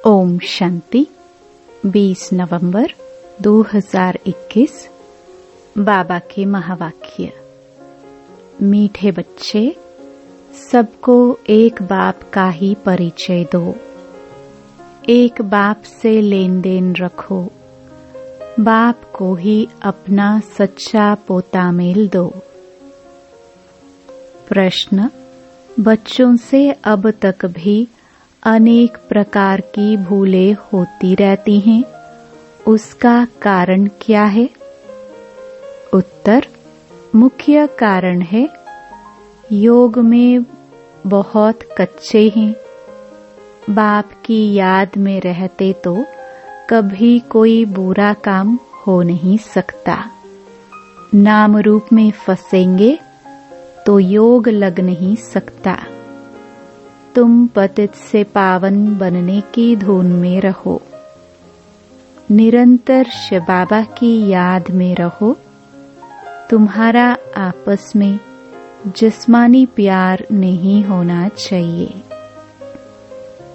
ओम शांति। 20 नवंबर 2021। बाबा के महावाक्य। मीठे बच्चे, सबको एक बाप का ही परिचय दो। एक बाप से लेन देन रखो। बाप को ही अपना सच्चा पोता मेल दो। प्रश्न: बच्चों से अब तक भी अनेक प्रकार की भूलें होती रहती हैं, उसका कारण क्या है? उत्तर: मुख्य कारण है योग में बहुत कच्चे हैं। बाप की याद में रहते तो कभी कोई बुरा काम हो नहीं सकता। नाम रूप में फंसेंगे तो योग लग नहीं सकता। तुम पतित से पावन बनने की धुन में रहो। निरंतर शिव बाबा की याद में रहो। तुम्हारा आपस में जिस्मानी प्यार नहीं होना चाहिए।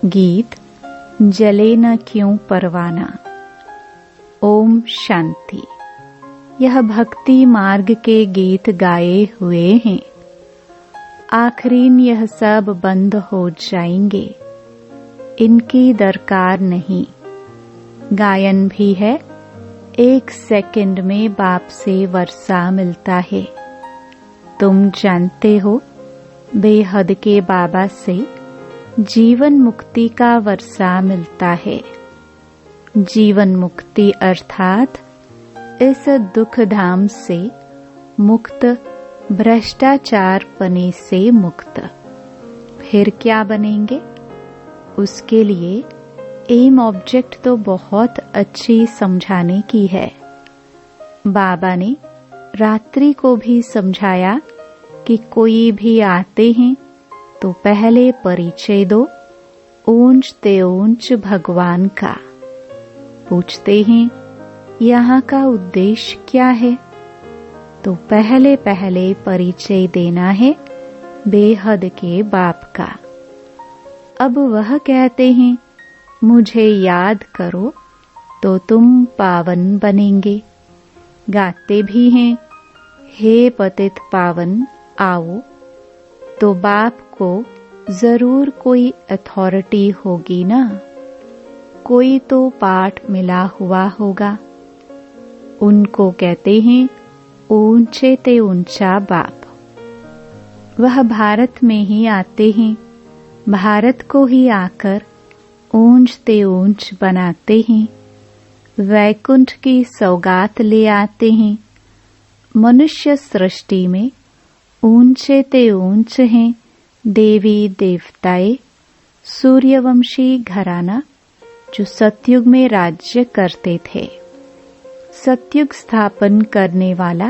गीत: जले न क्यों परवाना। ओम शांति। यह भक्ति मार्ग के गीत गाए हुए हैं। आखिरीन यह सब बंद हो जाएंगे, इनकी दरकार नहीं। गायन भी है, 1 सेकंड में बाप से वर्षा मिलता है। तुम जानते हो, बेहद के बाबा से जीवन मुक्ति का वर्षा मिलता है। जीवन मुक्ति अर्थात इस दुख धाम से मुक्त, भ्रष्टाचार पने से मुक्त। फिर क्या बनेंगे? उसके लिए एम ऑब्जेक्ट तो बहुत अच्छी समझाने की है। बाबा ने रात्रि को भी समझाया कि कोई भी आते हैं तो पहले परिचय दो ऊंच ते ऊंच भगवान का। पूछते हैं यहाँ का उद्देश्य क्या है? तो पहले परिचय देना है बेहद के बाप का। अब वह कहते हैं मुझे याद करो तो तुम पावन बनेंगे। गाते भी हैं हे पतित पावन आओ। तो बाप को जरूर कोई अथॉरिटी होगी ना, कोई तो पाठ मिला हुआ होगा। उनको कहते हैं ऊंचे ते ऊंचा बाप। वह भारत में ही आते हैं, भारत को ही आकर ऊंच ते ऊंच बनाते हैं। वैकुंठ की सौगात ले आते हैं। मनुष्य सृष्टि में ऊंचे ते ऊंच हैं देवी देवताएं, सूर्यवंशी घराना जो सतयुग में राज्य करते थे। सतयुग स्थापन करने वाला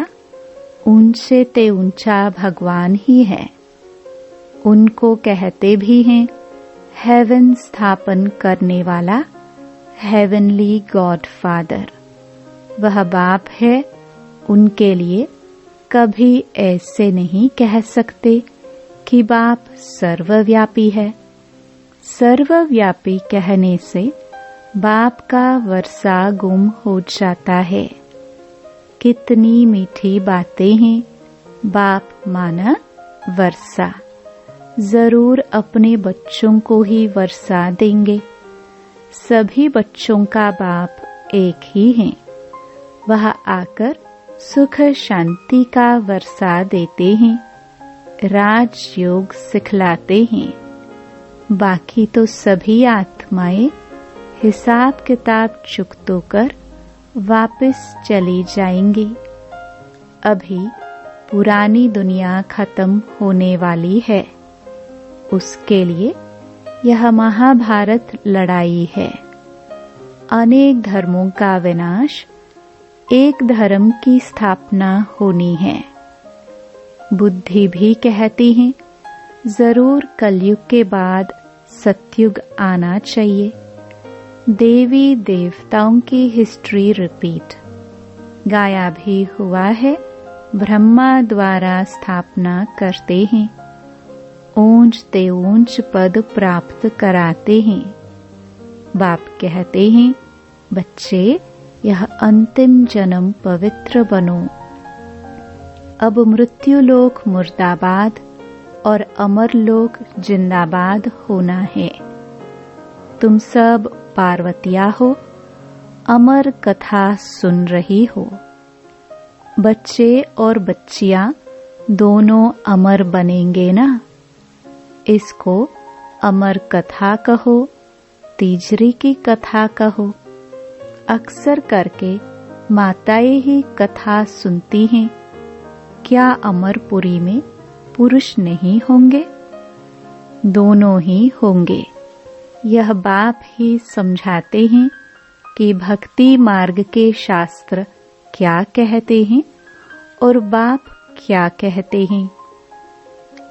ऊंचे ते ऊंचा भगवान ही है। उनको कहते भी हैं हेवन स्थापन करने वाला, हेवनली गॉड फादर। वह बाप है। उनके लिए कभी ऐसे नहीं कह सकते कि बाप सर्वव्यापी है। सर्वव्यापी कहने से बाप का वर्षा गुम हो जाता है। कितनी मीठी बातें हैं। बाप माना वर्षा। जरूर अपने बच्चों को ही वर्षा देंगे। सभी बच्चों का बाप एक ही है। वह आकर सुख शांति का वर्षा देते हैं, राजयोग सिखलाते हैं। बाकी तो सभी आत्माएं हिसाब किताब चुकतो कर वापस चली जाएंगी। अभी पुरानी दुनिया खत्म होने वाली है। उसके लिए यह महाभारत लड़ाई है। अनेक धर्मों का विनाश, एक धर्म की स्थापना होनी है। बुद्धि भी कहती है जरूर कलयुग के बाद सतयुग आना चाहिए। देवी देवताओं की हिस्ट्री रिपीट। गाया भी हुआ है ब्रह्मा द्वारा स्थापना करते हैं। ऊंच ते ऊंच पद प्राप्त कराते हैं। बाप कहते हैं, बच्चे यह अंतिम जन्म पवित्र बनो। अब मृत्यु लोक मुर्दाबाद और अमर लोक जिंदाबाद होना है। तुम सब पार्वतिया हो, अमर कथा सुन रही हो। बच्चे और बच्चियां दोनों अमर बनेंगे ना। इसको अमर कथा कहो, तीजरी की कथा कहो। अक्सर करके माताएं ही कथा सुनती हैं। क्या अमरपुरी में पुरुष नहीं होंगे? दोनों ही होंगे। यह बाप ही समझाते हैं कि भक्ति मार्ग के शास्त्र क्या कहते हैं और बाप क्या कहते हैं।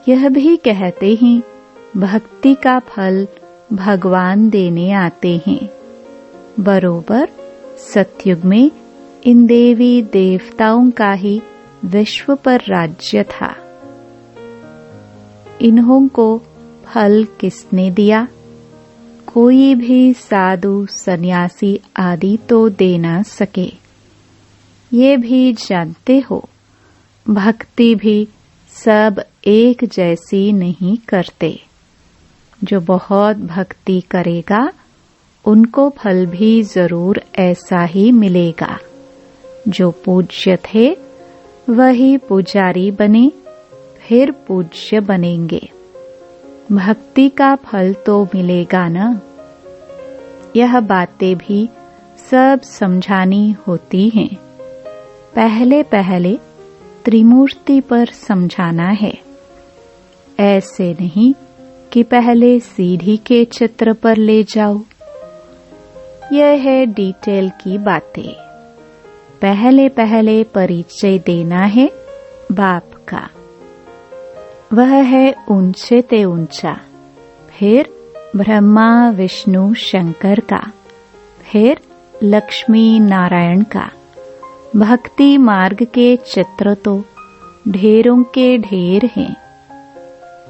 यह भी कहते हैं भक्ति का फल भगवान देने आते हैं। बरोबर सतयुग में इन देवी देवताओं का ही विश्व पर राज्य था। इन्हों को फल किसने दिया? कोई भी साधु सन्यासी आदि तो दे ना सके। ये भी जानते हो, भक्ति भी सब एक जैसी नहीं करते। जो बहुत भक्ति करेगा उनको फल भी जरूर ऐसा ही मिलेगा। जो पूज्य थे वही पुजारी बने, फिर पूज्य बनेंगे। भक्ति का फल तो मिलेगा ना। यह बातें भी सब समझानी होती हैं। पहले पहले त्रिमूर्ति पर समझाना है। ऐसे नहीं कि पहले सीढ़ी के चित्र पर ले जाओ। यह है डिटेल की बातें। पहले पहले परिचय देना है बाप का। वह है ऊंचे ते ऊंचा, फिर ब्रह्मा विष्णु शंकर का, फिर लक्ष्मी नारायण का। भक्ति मार्ग के चित्र तो ढेरों के ढेर हैं।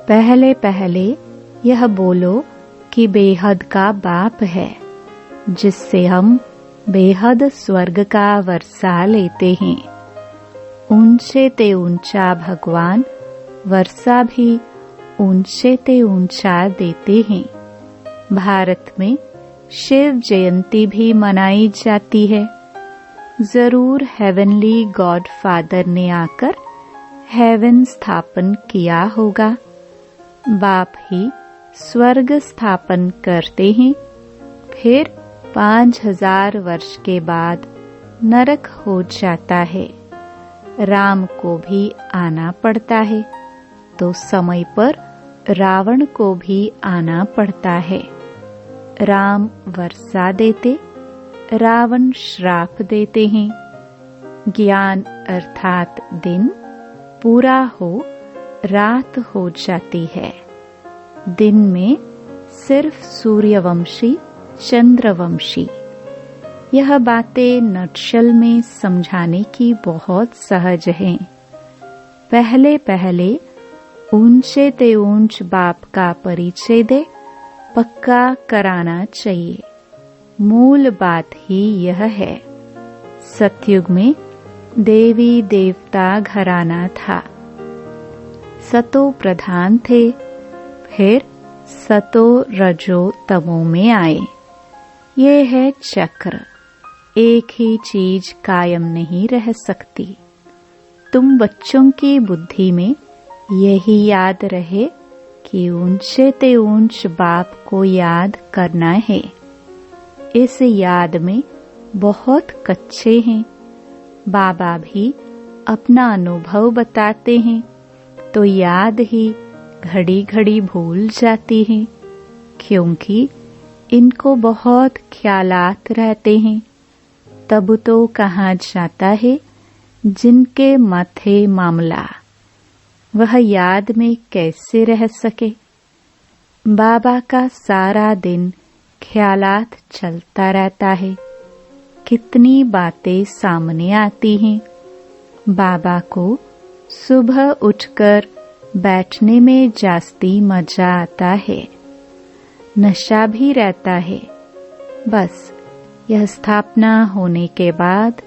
पहले पहले यह बोलो कि बेहद का बाप है, जिससे हम बेहद स्वर्ग का वर्षा लेते हैं। ऊंचे ते ऊंचा भगवान वर्षा भी ऊंचे ते ऊंचा देते हैं। भारत में शिव जयंती भी मनाई जाती है। जरूर हेवनली गॉड फादर ने आकर हेवन स्थापन किया होगा। बाप ही स्वर्ग स्थापन करते हैं, फिर 5000 वर्ष के बाद नरक हो जाता है। राम को भी आना पड़ता है, तो समय पर रावण को भी आना पड़ता है। राम वर्षा देते, रावण श्राप देते हैं। ज्ञान अर्थात दिन पूरा हो रात हो जाती है। दिन में सिर्फ सूर्यवंशी चंद्रवंशी। यह बातें नटशल में समझाने की बहुत सहज हैं। पहले पहले ऊंचे ते ऊंच बाप का परिचय दे पक्का कराना चाहिए। मूल बात ही यह है। सतयुग में देवी देवता घराना था। सतो प्रधान थे, फिर सतो रजो तमो में आए। ये है चक्र। एक ही चीज कायम नहीं रह सकती। तुम बच्चों की बुद्धि में यही याद रहे कि ऊंचे ते ऊंच बाप को याद करना है। इस याद में बहुत कच्चे हैं। बाबा भी अपना अनुभव बताते हैं, तो याद ही घड़ी घड़ी भूल जाती है, क्योंकि इनको बहुत ख्यालात रहते हैं। तब तो कहा जाता है जिनके माथे मामला, वह याद में कैसे रह सके। बाबा का सारा दिन ख्यालात चलता रहता है। कितनी बातें सामने आती हैं। बाबा को सुबह उठकर बैठने में जास्ती मजा आता है। नशा भी रहता है, बस यह स्थापना होने के बाद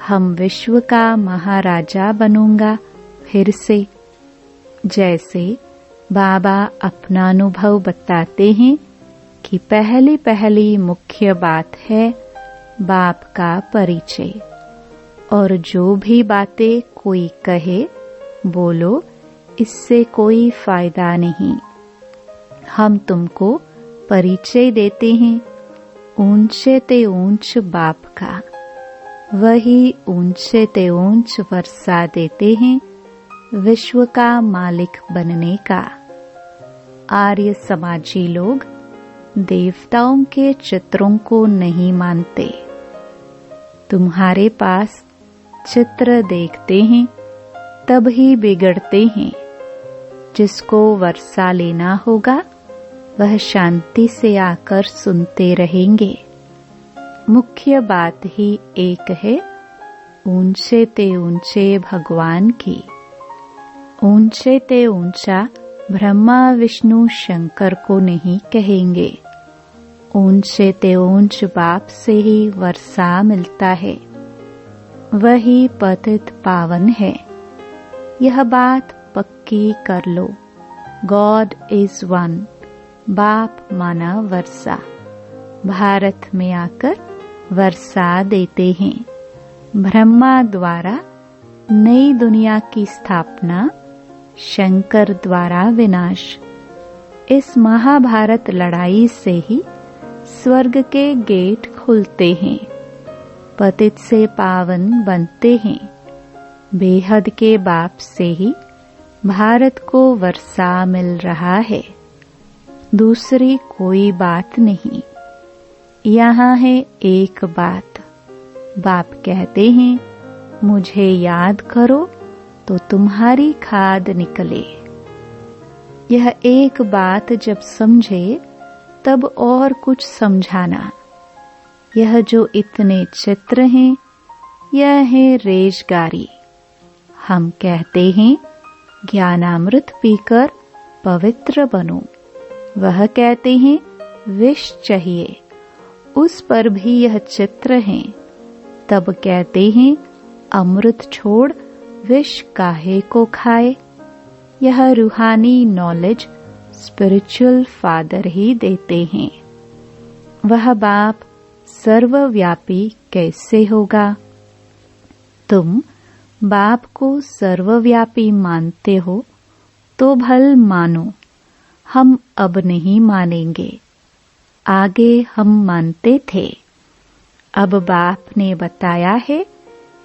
हम विश्व का महाराजा बनूंगा फिर से। जैसे बाबा अपना अनुभव बताते हैं कि पहली मुख्य बात है बाप का परिचय, और जो भी बातें कोई कहे बोलो, इससे कोई फायदा नहीं। हम तुमको परिचय देते हैं ऊंचे ते ऊंच बाप का, वही ऊंचे ते ऊंच वर्षा देते हैं विश्व का मालिक बनने का। आर्य समाजी लोग देवताओं के चित्रों को नहीं मानते। तुम्हारे पास चित्र देखते हैं तब ही बिगड़ते हैं। जिसको वर्षा लेना होगा वह शांति से आकर सुनते रहेंगे। मुख्य बात ही एक है, ऊंचे ते ऊंचे भगवान की। ऊंचे ते ऊंचा ब्रह्मा विष्णु शंकर को नहीं कहेंगे। ऊंचे ते ऊंच बाप से ही वर्षा मिलता है, वही पतित पावन है। यह बात पक्की कर लो। गॉड इज वन, बाप माना वर्षा। भारत में आकर वर्षा देते हैं। ब्रह्मा द्वारा नई दुनिया की स्थापना, शंकर द्वारा विनाश। इस महाभारत लड़ाई से ही स्वर्ग के गेट खुलते हैं, पतित से पावन बनते हैं। बेहद के बाप से ही भारत को वर्षा मिल रहा है, दूसरी कोई बात नहीं। यहाँ है एक बात। बाप कहते हैं मुझे याद करो तो तुम्हारी खाद निकले। यह एक बात जब समझे तब और कुछ समझाना। यह जो इतने चित्र हैं, यह है रेजगारी। हम कहते हैं ज्ञानामृत पीकर पवित्र बनो। वह कहते हैं विष चाहिए, उस पर भी यह चित्र हैं। तब कहते हैं अमृत छोड़ विष काहे को खाए। यह रूहानी नॉलेज स्पिरिचुअल फादर ही देते हैं। वह बाप सर्वव्यापी कैसे होगा? तुम बाप को सर्वव्यापी मानते हो तो भल मानो। हम अब नहीं मानेंगे, आगे हम मानते थे। अब बाप ने बताया है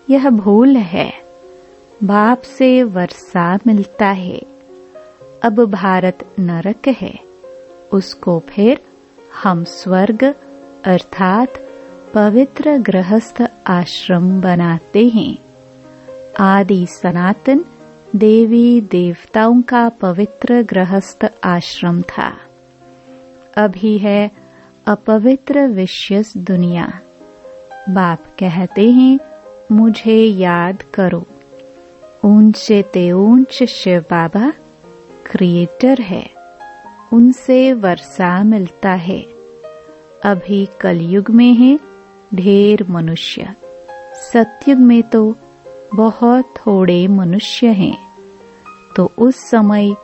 यह भूल है। बाप से वर्षा मिलता है। अब भारत नरक है, उसको फिर हम स्वर्ग अर्थात पवित्र गृहस्थ आश्रम बनाते हैं। आदि सनातन देवी देवताओं का पवित्र गृहस्थ आश्रम था। अभी है अपवित्र विश्व दुनिया। बाप कहते हैं मुझे याद करो। ऊंचे ते ऊंच शिव बाबा क्रिएटर है, उनसे वर्षा मिलता है। अभी कलयुग में है ढेर मनुष्य, सतयुग में तो बहुत थोड़े मनुष्य हैं। तो उस समय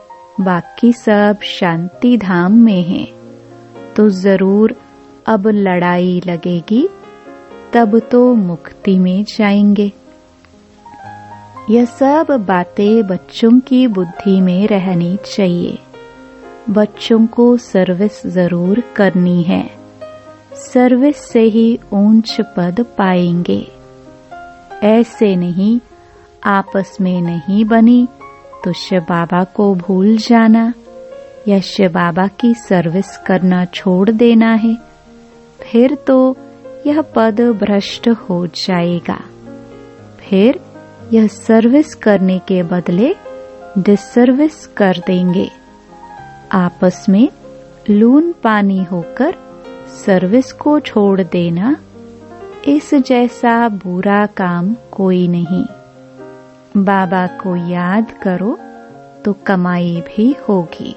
बाकी सब शांति धाम में हैं, तो जरूर अब लड़ाई लगेगी, तब तो मुक्ति में जाएंगे। यह सब बातें बच्चों की बुद्धि में रहनी चाहिए। बच्चों को सर्विस जरूर करनी है, सर्विस से ही ऊंच पद पाएंगे। ऐसे नहीं आपस में नहीं बनी तो शिव बाबा को भूल जाना या शिव बाबा की सर्विस करना छोड़ देना है, फिर तो यह पद भ्रष्ट हो जाएगा। फिर यह सर्विस करने के बदले डिसर्विस कर देंगे। आपस में लून पानी होकर सर्विस को छोड़ देना, इस जैसा बुरा काम कोई नहीं। बाबा को याद करो तो कमाई भी होगी।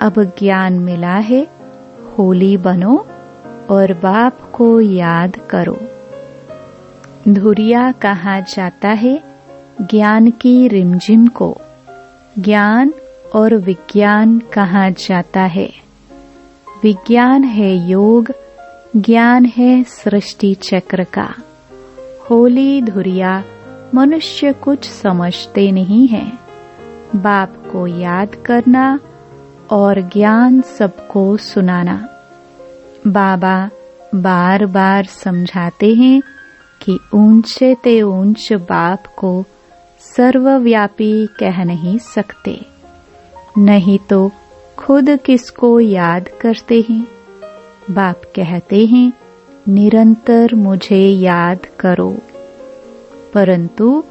अब ज्ञान मिला है, होली बनो और बाप को याद करो। धुरिया कहा जाता है ज्ञान की रिमझिम को। ज्ञान और विज्ञान कहा जाता है। विज्ञान है योग, ज्ञान है सृष्टि चक्र का। होली धुरिया मनुष्य कुछ समझते नहीं है। बाप को याद करना और ज्ञान सबको सुनाना। बाबा बार बार समझाते हैं कि ऊंचे ते ऊंच बाप को सर्वव्यापी कह नहीं सकते, नहीं तो खुद किसको याद करते हैं। बाप कहते हैं निरंतर मुझे याद करो, परंतु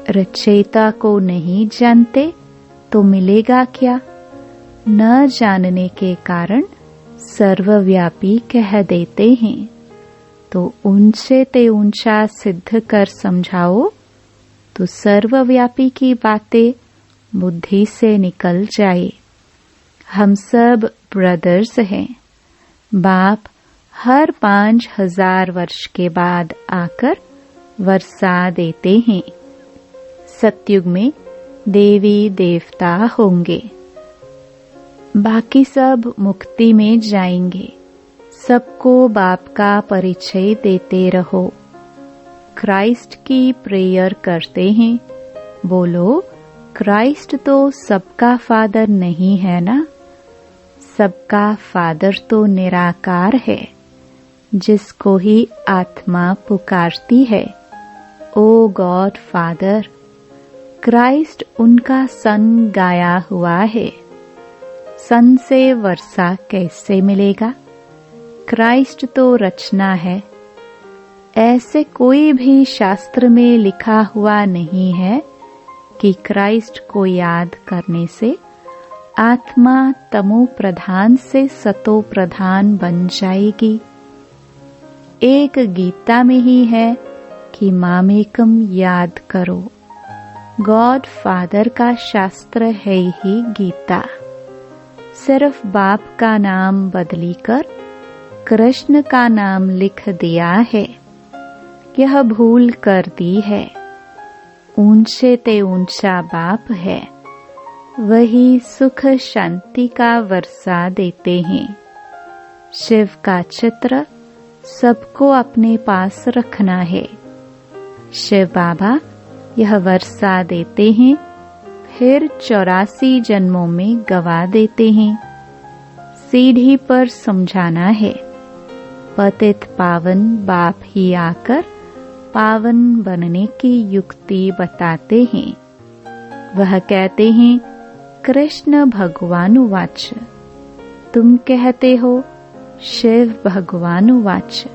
रचयिता को नहीं जानते तो मिलेगा क्या। न जानने के कारण सर्वव्यापी कह देते हैं, तो ऊंचे ते ऊंचा सिद्ध कर समझाओ तो सर्वव्यापी की बातें बुद्धि से निकल जाए। हम सब ब्रदर्स हैं। बाप हर 5000 वर्ष के बाद आकर वर्षा देते हैं। सतयुग में देवी देवता होंगे, बाकी सब मुक्ति में जाएंगे। सबको बाप का परिचय देते रहो। क्राइस्ट की प्रेयर करते हैं। बोलो क्राइस्ट तो सबका फादर नहीं है ना। सबका फादर तो निराकार है, जिसको ही आत्मा पुकारती है, ओ गॉड फादर। क्राइस्ट उनका सन गाया हुआ है। सन से वर्षा कैसे मिलेगा? क्राइस्ट तो रचना है। ऐसे कोई भी शास्त्र में लिखा हुआ नहीं है कि क्राइस्ट को याद करने से आत्मा तमो प्रधान से सतो प्रधान बन जाएगी। एक गीता में ही है कि मामेकम याद करो। गॉड फादर का शास्त्र है ही गीता। सिर्फ बाप का नाम बदली कर कृष्ण का नाम लिख दिया है। यह भूल कर दी है। ऊंचे ते ऊंचा बाप है, वही सुख शांति का वर्षा देते हैं। शिव का चित्र सबको अपने पास रखना है। शिव बाबा यह वर्षा देते हैं, फिर 84 जन्मों में गवा देते हैं। सीढ़ी पर समझाना है। पतित पावन बाप ही आकर पावन बनने की युक्ति बताते हैं। वह कहते हैं कृष्ण भगवान वाच। तुम कहते हो शिव भगवान वाच।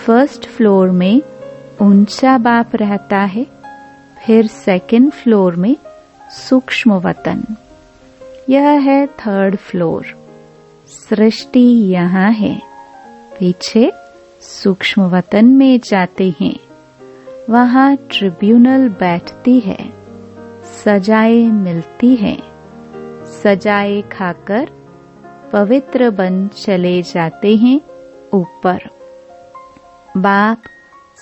फर्स्ट फ्लोर में ऊंचा बाप रहता है, फिर सेकंड फ्लोर में सूक्ष्म वतन। यह है थर्ड फ्लोर। सृष्टि यहाँ है। पीछे सूक्ष्म वतन में जाते हैं। वहाँ ट्रिब्यूनल बैठती है। सजाएं मिलती हैं। सजाएं खाकर पवित्र बन चले जाते हैं ऊपर। बाप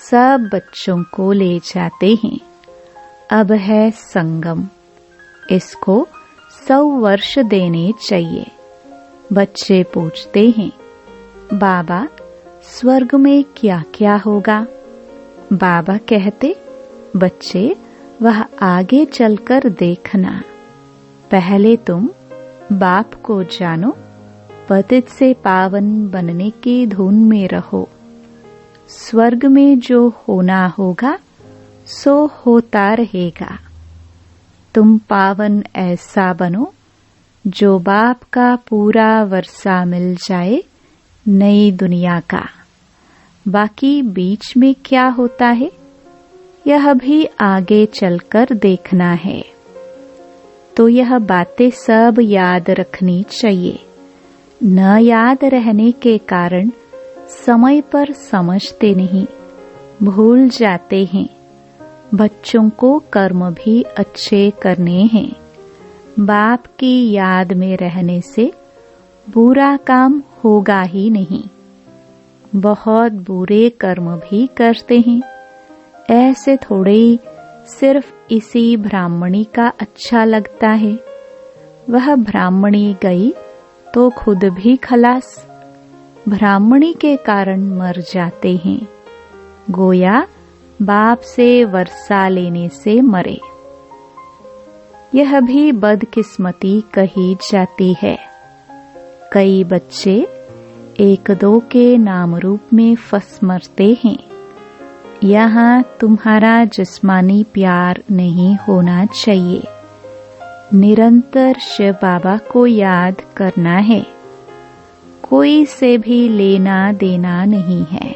सब बच्चों को ले जाते हैं। अब है संगम। इसको 100 वर्ष देने चाहिए। बच्चे पूछते हैं बाबा स्वर्ग में क्या क्या होगा? बाबा कहते बच्चे वह आगे चलकर देखना। पहले तुम बाप को जानो, पतित से पावन बनने की धुन में रहो। स्वर्ग में जो होना होगा सो होता रहेगा। तुम पावन ऐसा बनो जो बाप का पूरा वर्षा मिल जाए नई दुनिया का। बाकी बीच में क्या होता है यह भी आगे चलकर देखना है। तो यह बातें सब याद रखनी चाहिए। न याद रहने के कारण समय पर समझते नहीं, भूल जाते हैं। बच्चों को कर्म भी अच्छे करने हैं। बाप की याद में रहने से बुरा काम होगा ही नहीं। बहुत बुरे कर्म भी करते हैं। ऐसे थोड़े ही सिर्फ इसी ब्राह्मणी का अच्छा लगता है। वह ब्राह्मणी गई तो खुद भी खलास, ब्राह्मणी के कारण मर जाते हैं। गोया बाप से वर्षा लेने से मरे। यह भी बदकिस्मती कही जाती है। कई बच्चे एक दो के नाम रूप में फंस मरते हैं। यहाँ तुम्हारा जिस्मानी प्यार नहीं होना चाहिए। निरंतर शिव बाबा को याद करना है। कोई से भी लेना देना नहीं है।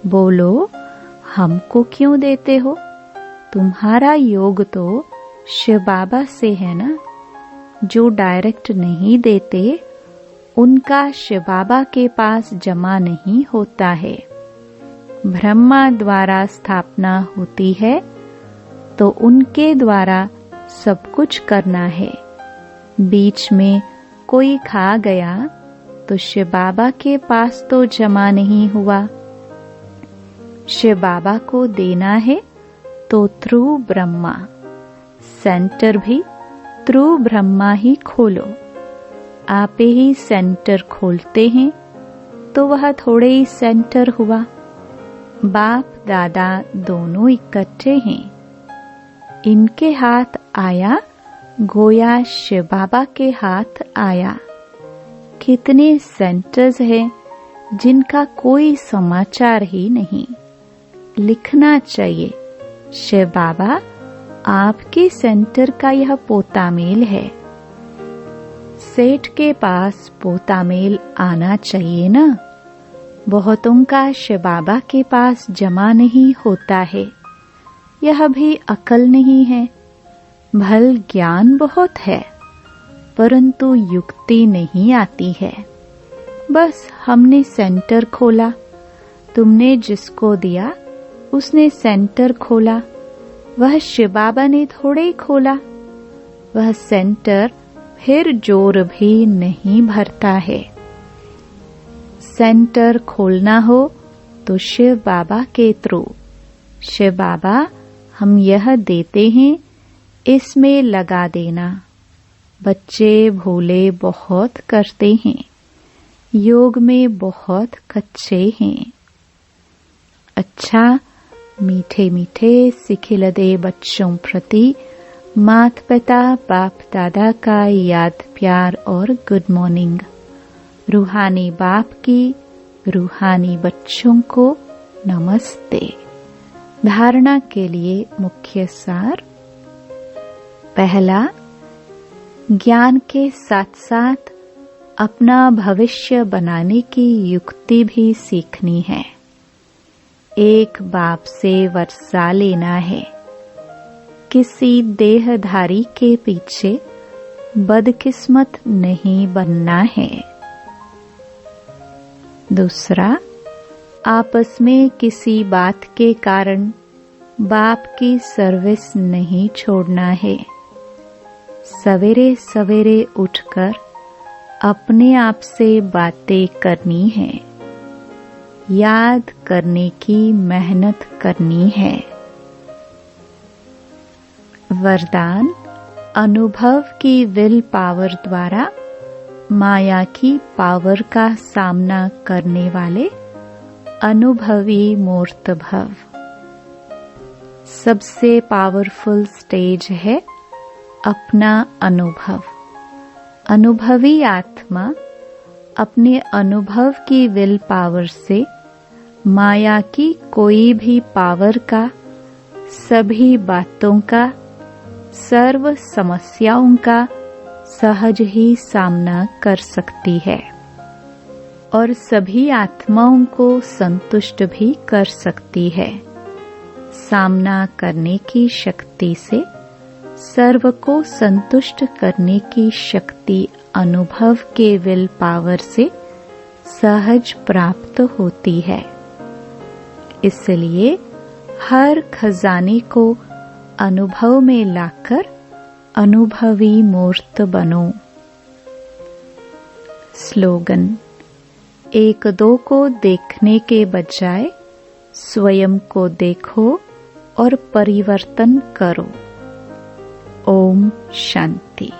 बोलो, हमको क्यों देते हो? तुम्हारा योग तो शिव बाबा से है ना। जो डायरेक्ट नहीं देते उनका शिव बाबा के पास जमा नहीं होता है। ब्रह्मा द्वारा स्थापना होती है तो उनके द्वारा सब कुछ करना है। बीच में कोई खा गया तो शिव बाबा के पास तो जमा नहीं हुआ। शिव बाबा को देना है तो थ्रू ब्रह्मा। सेंटर भी थ्रू ब्रह्मा ही खोलो। आप ही सेंटर खोलते हैं तो वह थोड़े ही सेंटर हुआ। बाप दादा दोनों इकट्ठे हैं। इनके हाथ आया, गोया शिव बाबा के हाथ आया। कितने सेंटर्स हैं जिनका कोई समाचार ही नहीं। लिखना चाहिए, शिव बाबा आपके सेंटर का यह पोतामेल है। सेठ के पास पोतामेल आना चाहिए ना। बहुतों का शिव बाबा के पास जमा नहीं होता है। यह भी अकल नहीं है। भल ज्ञान बहुत है परंतु युक्ति नहीं आती है। बस हमने सेंटर खोला। तुमने जिसको दिया उसने सेंटर खोला। वह शिव बाबा ने थोड़े ही खोला। वह सेंटर फिर जोर भी नहीं भरता है। सेंटर खोलना हो तो शिव बाबा के थ्रू। शिव बाबा हम यह देते हैं, इसमें लगा देना। बच्चे भोले बहुत करते हैं, योग में बहुत कच्चे हैं। अच्छा, मीठे मीठे सिखिलदे बच्चों प्रति माता पिता बाप दादा का याद प्यार और गुड मॉर्निंग। रूहानी बाप की रूहानी बच्चों को नमस्ते। धारणा के लिए मुख्य सार। पहला, ज्ञान के साथ साथ अपना भविष्य बनाने की युक्ति भी सीखनी है। एक बाप से वर्षा लेना है। किसी देहधारी के पीछे बदकिस्मत नहीं बनना है। दूसरा, आपस में किसी बात के कारण बाप की सर्विस नहीं छोड़ना है। सवेरे सवेरे उठकर अपने आप से बातें करनी है। याद करने की मेहनत करनी है। वरदान, अनुभव की विल पावर द्वारा माया की पावर का सामना करने वाले अनुभवी मूर्त भव। सबसे पावरफुल स्टेज है अपना अनुभव। अनुभवी आत्मा अपने अनुभव की विल पावर से माया की कोई भी पावर का, सभी बातों का, सर्व समस्याओं का सहज ही सामना कर सकती है और सभी आत्माओं को संतुष्ट भी कर सकती है। सामना करने की शक्ति से सर्व को संतुष्ट करने की शक्ति अनुभव के विल पावर से सहज प्राप्त होती है। इसलिए हर खजाने को अनुभव में लाकर अनुभवी मूर्त बनो। स्लोगन, एक दो को देखने के बजाय स्वयं को देखो और परिवर्तन करो। ओम शांति।